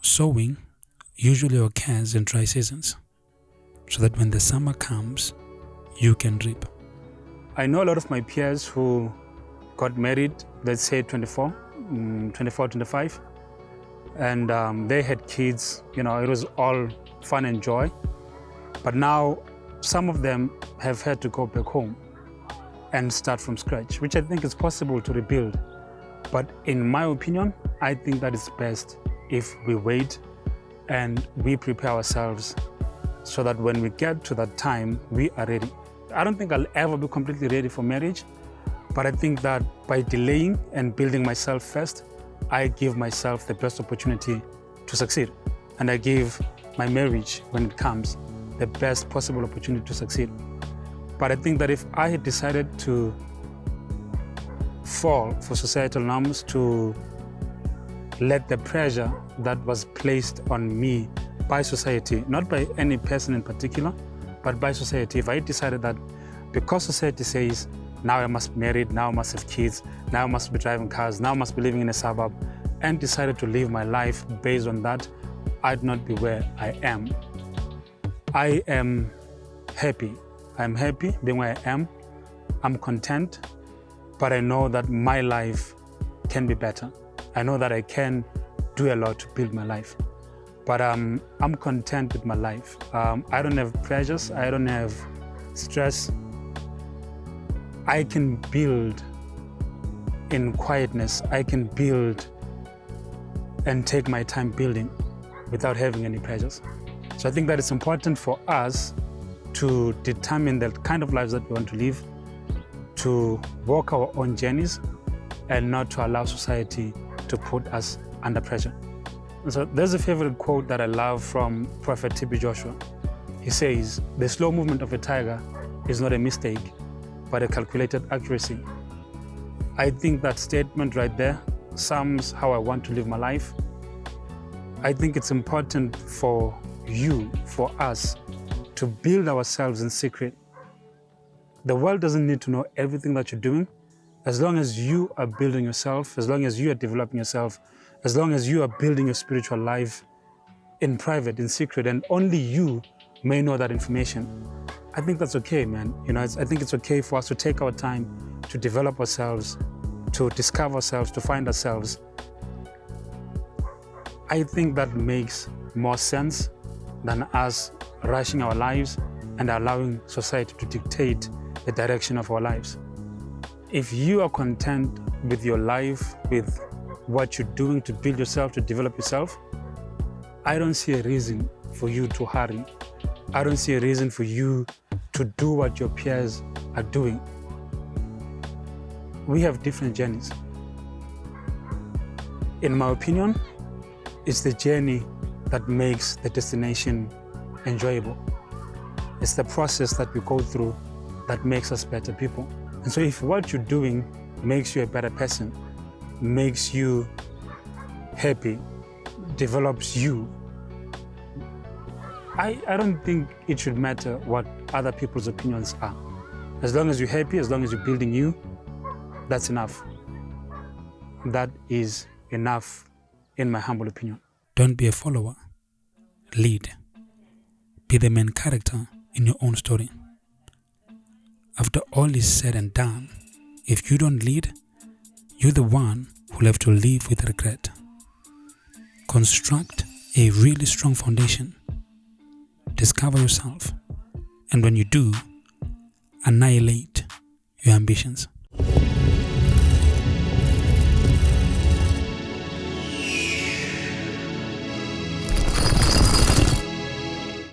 Sowing usually occurs in dry seasons, so that when the summer comes, you can reap. I know a lot of my peers who got married, let's say 24, 25, and they had kids. It was all fun and joy. But now some of them have had to go back home and start from scratch, which I think is possible to rebuild. But in my opinion, I think that it's best if we wait and we prepare ourselves so that when we get to that time, we are ready. I don't think I'll ever be completely ready for marriage, but I think that by delaying and building myself first, I give myself the best opportunity to succeed. And I give my marriage, when it comes, the best possible opportunity to succeed. But I think that if I had decided to fall for societal norms, to let the pressure that was placed on me by society, not by any person in particular, but by society, if I decided that because society says, now I must be married, now I must have kids, now I must be driving cars, now I must be living in a suburb, and decided to live my life based on that, I'd not be where I am. I am happy. I'm happy being where I am. I'm content, but I know that my life can be better. I know that I can do a lot to build my life. But I'm content with my life. I don't have pressures. I don't have stress. I can build in quietness. I can build and take my time building without having any pressures. So I think that it's important for us to determine the kind of lives that we want to live, to walk our own journeys, and not to allow society to put us under pressure. So there's a favorite quote that I love from Prophet T.B Joshua. He says, "The slow movement of a tiger is not a mistake, but a calculated accuracy." I think that statement right there sums how I want to live my life. I think it's important for you, for us, to build ourselves in secret. The world doesn't need to know everything that you're doing. As long as you are building yourself, as long as you are developing yourself, as long as you are building your spiritual life in private, in secret, and only you may know that information, I think that's okay, man. I think it's okay for us to take our time to develop ourselves, to discover ourselves, to find ourselves. I think that makes more sense than us rushing our lives and allowing society to dictate the direction of our lives. If you are content with your life, with what you're doing to build yourself, to develop yourself, I don't see a reason for you to hurry. I don't see a reason for you to do what your peers are doing. We have different journeys. In my opinion, it's the journey that makes the destination enjoyable. It's the process that we go through that makes us better people. And so if what you're doing makes you a better person, makes you happy, develops you, I don't think it should matter what other people's opinions are. As long as you're happy, as long as you're building you, that's enough. That is enough, in my humble opinion. Don't be a follower. Lead. Be the main character in your own story. After all is said and done, if you don't lead, you're the one who'll have to live with regret. Construct a really strong foundation. Discover yourself. And when you do, annihilate your ambitions.